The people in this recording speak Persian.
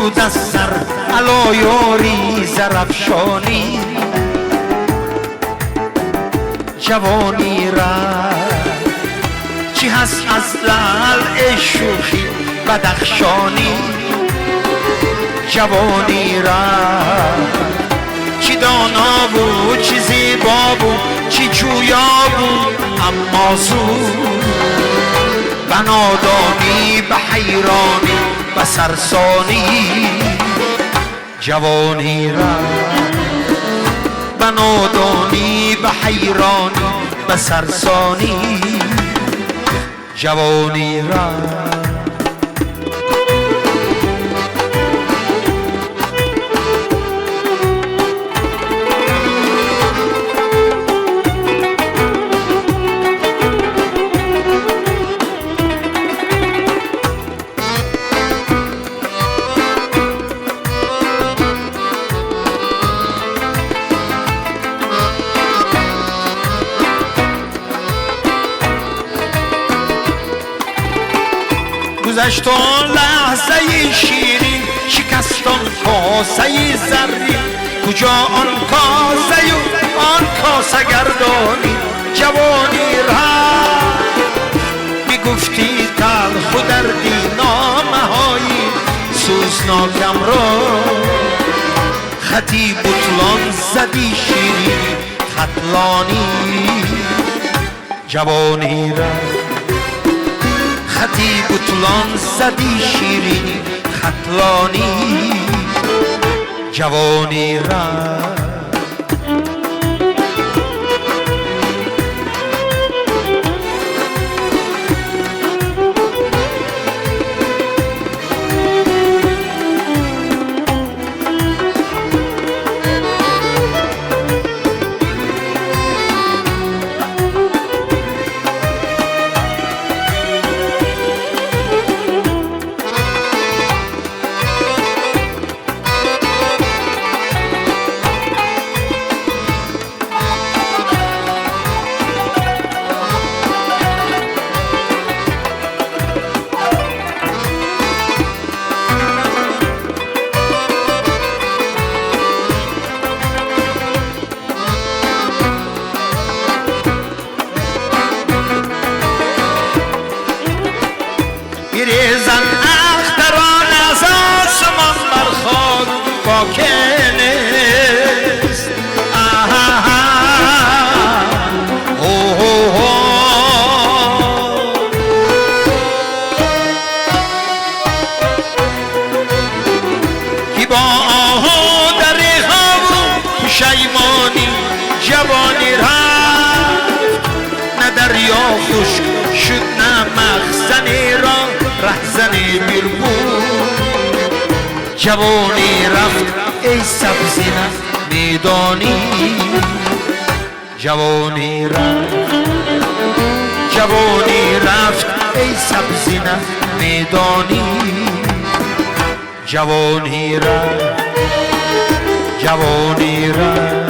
زود از سر علایاری زرفشانی جوانی رفت چی هست از لعل شوخی بدخشانی جوانی رفت چی دانا بود چی زیبا بود چی جویا بود اما زود به نادانی به حیرانی به سرسانی جوانی رفت به نادانی به حیرانی به سرسانی جوانی رفت گذشت آن لحظه شیرین شکست آن کاسه زرین کجا آن کاسه و آن کاسه گردانی جوانی رفت میگفتی تلخ و دردی نامه هایی سوزناکم را خطی بطلان زدی شیرین خطلانی جوانی رفت خطی بطلان زدی شیرین خطلانی جوانی رفت میریزن اختران از آسمان برخواد واقع نیست کی با آهو دریغا بود پشیمانی جوانی رفت نه دریا خشک شد نه مخزنی را رهزنی بیر بود جوانی رفت ای سبزی میدانی جوانی رفت جوانی رفت ای سبزی میدانی جوانی رفت جوانی رفت